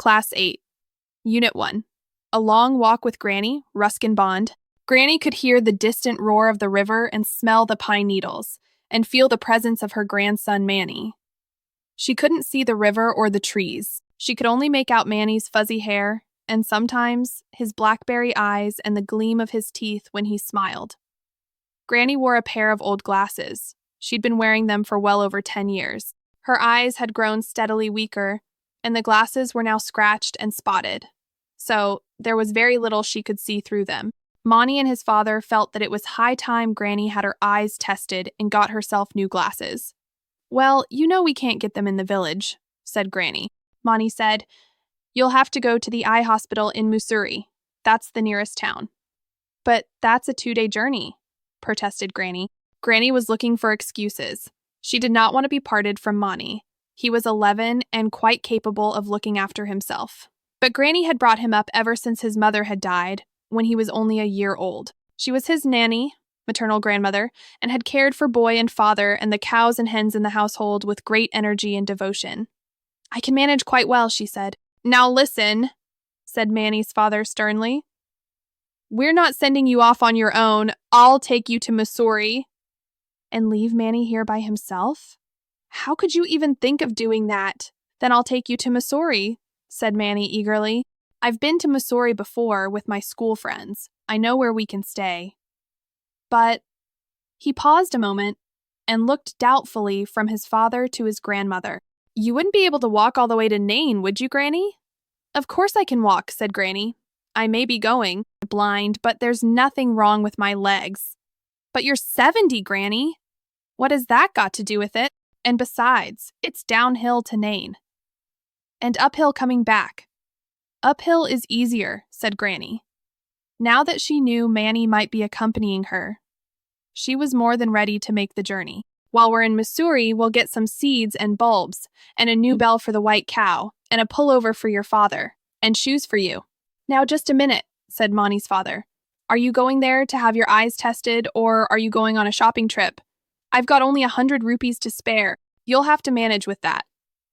Class 8, Unit 1. A Long Walk with Granny, Ruskin Bond. Granny could hear the distant roar of the river and smell the pine needles, and feel the presence of her grandson Manny. She couldn't see the river or the trees. She could only make out Manny's fuzzy hair, and sometimes his blackberry eyes and the gleam of his teeth when he smiled. Granny wore a pair of old glasses. She'd been wearing them for well over 10 years. Her eyes had grown steadily weaker, and the glasses were now scratched and spotted. So there was very little she could see through them. Monty and his father felt that it was high time Granny had her eyes tested and got herself new glasses. "Well, you know we can't get them in the village," said Granny. Monty said, "You'll have to go to the eye hospital in Mussoorie. That's the nearest town." "But that's a 2-day journey," protested Granny. Granny was looking for excuses. She did not want to be parted from Monty. He was 11 and quite capable of looking after himself. But Granny had brought him up ever since his mother had died, when he was only a year old. She was his nanny, maternal grandmother, and had cared for boy and father and the cows and hens in the household with great energy and devotion. "I can manage quite well," she said. "Now listen," said Manny's father sternly. "We're not sending you off on your own. I'll take you to Mussoorie." "And leave Manny here by himself? How could you even think of doing that?" "Then I'll take you to Mussoorie," said Manny eagerly. "I've been to Mussoorie before with my school friends. I know where we can stay." But he paused a moment and looked doubtfully from his father to his grandmother. "You wouldn't be able to walk all the way to Nain, would you, Granny?" "Of course I can walk," said Granny. "I may be going blind, but there's nothing wrong with my legs." "But you're 70, Granny." "What has that got to do with it? And besides, it's downhill to Nain. And uphill coming back." "Uphill is easier," said Granny. Now that she knew Manny might be accompanying her, she was more than ready to make the journey. "While we're in Mussoorie, we'll get some seeds and bulbs, and a new bell for the white cow, and a pullover for your father, and shoes for you." "Now just a minute," said Monty's father. "Are you going there to have your eyes tested, or are you going on a shopping trip? I've got only 100 rupees to spare. You'll have to manage with that."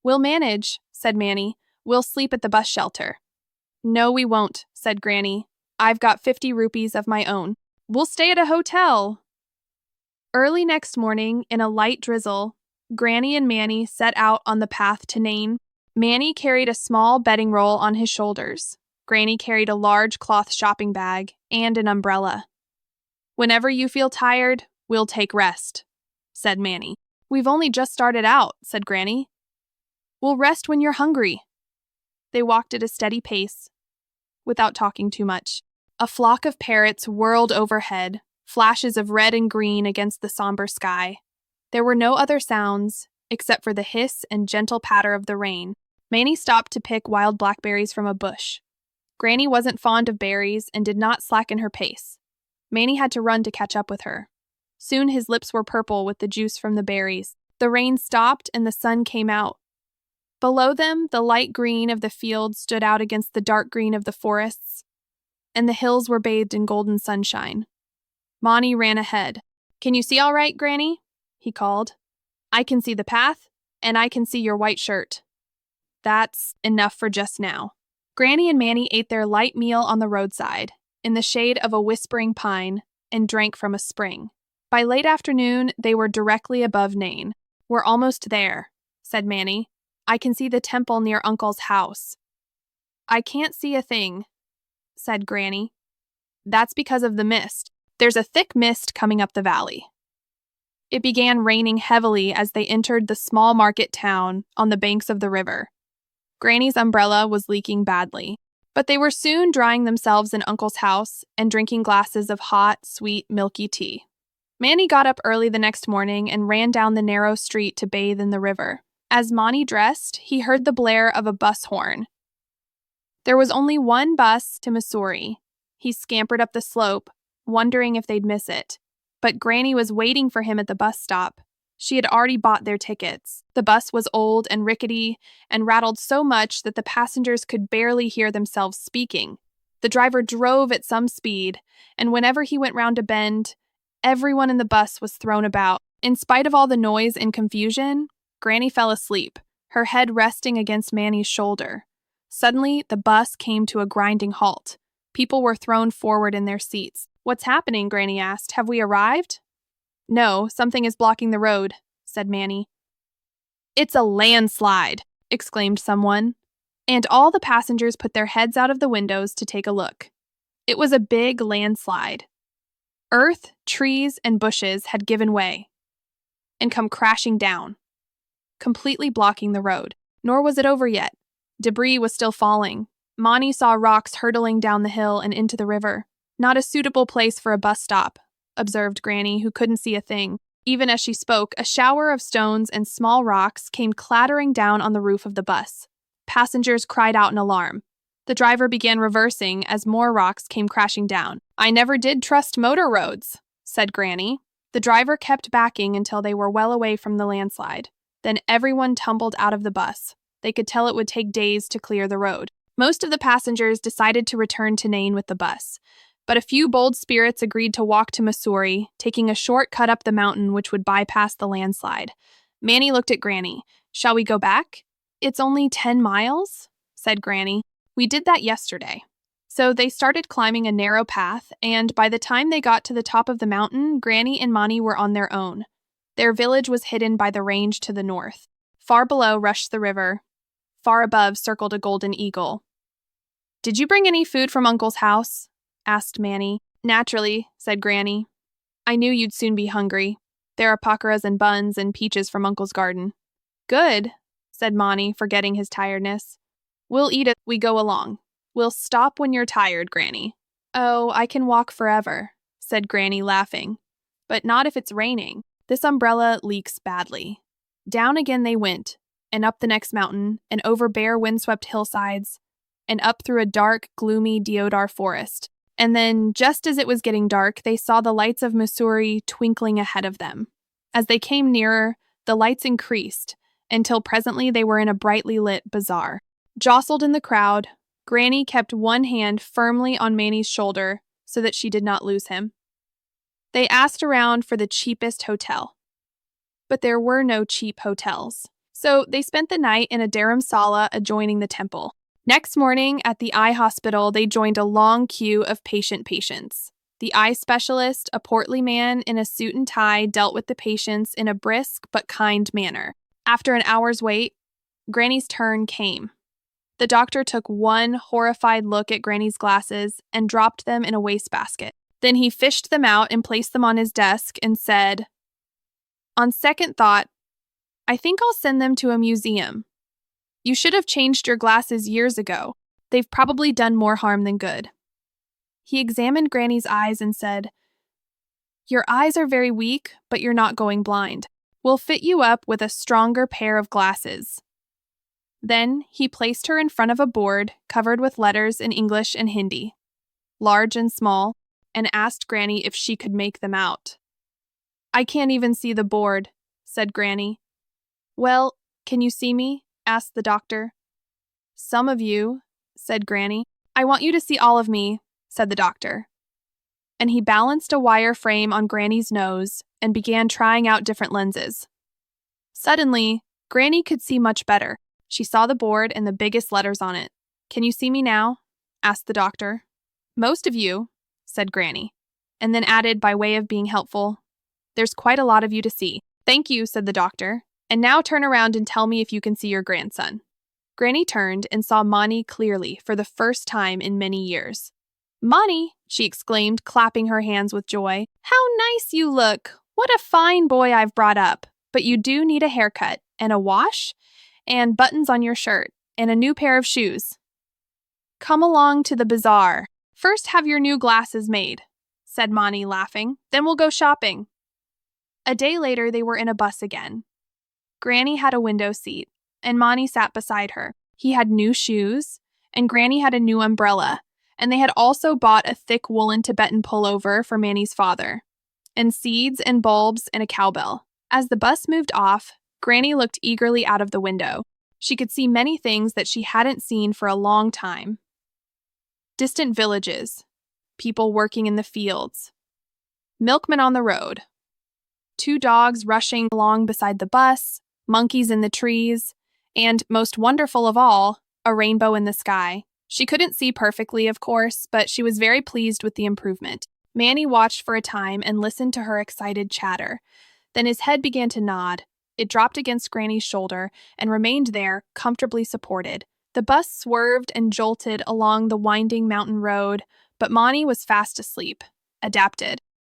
"We'll manage," said Manny. "We'll sleep at the bus shelter." "No, we won't," said Granny. "I've got 50 rupees of my own. We'll stay at a hotel." Early next morning, in a light drizzle, Granny and Manny set out on the path to Nain. Manny carried a small bedding roll on his shoulders. Granny carried a large cloth shopping bag and an umbrella. "Whenever you feel tired, we'll take rest," said Manny. "We've only just started out," said Granny. "We'll rest when you're hungry." They walked at a steady pace, without talking too much. A flock of parrots whirled overhead, flashes of red and green against the somber sky. There were no other sounds, except for the hiss and gentle patter of the rain. Manny stopped to pick wild blackberries from a bush. Granny wasn't fond of berries and did not slacken her pace. Manny had to run to catch up with her. Soon his lips were purple with the juice from the berries. The rain stopped and the sun came out. Below them, the light green of the fields stood out against the dark green of the forests, and the hills were bathed in golden sunshine. Monty ran ahead. "Can you see all right, Granny?" he called. "I can see the path, and I can see your white shirt." "That's enough for just now." Granny and Manny ate their light meal on the roadside, in the shade of a whispering pine, and drank from a spring. By late afternoon, they were directly above Nain. "We're almost there," said Manny. "I can see the temple near Uncle's house." "I can't see a thing," said Granny. "That's because of the mist. There's a thick mist coming up the valley." It began raining heavily as they entered the small market town on the banks of the river. Granny's umbrella was leaking badly, but they were soon drying themselves in Uncle's house and drinking glasses of hot, sweet, milky tea. Manny got up early the next morning and ran down the narrow street to bathe in the river. As Monty dressed, he heard the blare of a bus horn. There was only one bus to Mussoorie. He scampered up the slope, wondering if they'd miss it. But Granny was waiting for him at the bus stop. She had already bought their tickets. The bus was old and rickety and rattled so much that the passengers could barely hear themselves speaking. The driver drove at some speed, and whenever he went round a bend, everyone in the bus was thrown about. In spite of all the noise and confusion, Granny fell asleep, her head resting against Manny's shoulder. Suddenly, the bus came to a grinding halt. People were thrown forward in their seats. "What's happening?" Granny asked. "Have we arrived?" "No, something is blocking the road," said Manny. "It's a landslide!" exclaimed someone, and all the passengers put their heads out of the windows to take a look. It was a big landslide. Earth, trees, and bushes had given way and come crashing down, completely blocking the road. Nor was it over yet. Debris was still falling. Monty saw rocks hurtling down the hill and into the river. "Not a suitable place for a bus stop," observed Granny, who couldn't see a thing. Even as she spoke, a shower of stones and small rocks came clattering down on the roof of the bus. Passengers cried out in alarm. The driver began reversing as more rocks came crashing down. "I never did trust motor roads," said Granny. The driver kept backing until they were well away from the landslide. Then everyone tumbled out of the bus. They could tell it would take days to clear the road. Most of the passengers decided to return to Nain with the bus, but a few bold spirits agreed to walk to Missouri, taking a short cut up the mountain which would bypass the landslide. Manny looked at Granny. "Shall we go back?" "It's only 10 miles," said Granny. "We did that yesterday." So they started climbing a narrow path, and by the time they got to the top of the mountain, Granny and Monty were on their own. Their village was hidden by the range to the north. Far below rushed the river. Far above circled a golden eagle. "Did you bring any food from Uncle's house?" asked Manny. "Naturally," said Granny. "I knew you'd soon be hungry. There are pakras and buns and peaches from Uncle's garden." "Good," said Monty, forgetting his tiredness. "We'll eat as we go along. We'll stop when you're tired, Granny." "Oh, I can walk forever," said Granny, laughing. "But not if it's raining. This umbrella leaks badly." Down again they went, and up the next mountain, and over bare windswept hillsides, and up through a dark, gloomy deodar forest. And then, just as it was getting dark, they saw the lights of Missouri twinkling ahead of them. As they came nearer, the lights increased, until presently they were in a brightly lit bazaar. Jostled in the crowd, Granny kept one hand firmly on Manny's shoulder so that she did not lose him. They asked around for the cheapest hotel, but there were no cheap hotels. So they spent the night in a dharamsala adjoining the temple. Next morning, at the eye hospital, they joined a long queue of patients. The eye specialist, a portly man in a suit and tie, dealt with the patients in a brisk but kind manner. After an hour's wait, Granny's turn came. The doctor took one horrified look at Granny's glasses and dropped them in a wastebasket. Then he fished them out and placed them on his desk and said, "On second thought, I think I'll send them to a museum. You should have changed your glasses years ago. They've probably done more harm than good." He examined Granny's eyes and said, "Your eyes are very weak, but you're not going blind. We'll fit you up with a stronger pair of glasses." Then he placed her in front of a board covered with letters in English and Hindi, large and small, and asked Granny if she could make them out. "I can't even see the board," said Granny. "Well, can you see me?" asked the doctor. "Some of you," said Granny. "I want you to see all of me," said the doctor. And he balanced a wire frame on Granny's nose and began trying out different lenses. Suddenly, Granny could see much better. She saw the board and the biggest letters on it. "Can you see me now?" asked the doctor. "Most of you," said Granny, and then added by way of being helpful, "There's quite a lot of you to see." "Thank you," said the doctor. "And now turn around and tell me if you can see your grandson." Granny turned and saw Monty clearly for the first time in many years. "Monty," she exclaimed, clapping her hands with joy. "How nice you look! What a fine boy I've brought up! But you do need a haircut, and a wash, and buttons on your shirt, and a new pair of shoes. Come along to the bazaar. First have your new glasses made," said Monty, laughing. "Then we'll go shopping." A day later, they were in a bus again. Granny had a window seat, and Monty sat beside her. He had new shoes, and Granny had a new umbrella, and they had also bought a thick woolen Tibetan pullover for Manny's father, and seeds and bulbs and a cowbell. As the bus moved off, Granny looked eagerly out of the window. She could see many things that she hadn't seen for a long time. Distant villages, people working in the fields, milkmen on the road, 2 dogs rushing along beside the bus, monkeys in the trees, and, most wonderful of all, a rainbow in the sky. She couldn't see perfectly, of course, but she was very pleased with the improvement. Manny watched for a time and listened to her excited chatter. Then his head began to nod. It dropped against Granny's shoulder and remained there, comfortably supported. The bus swerved and jolted along the winding mountain road, but Monty was fast asleep. Adapted.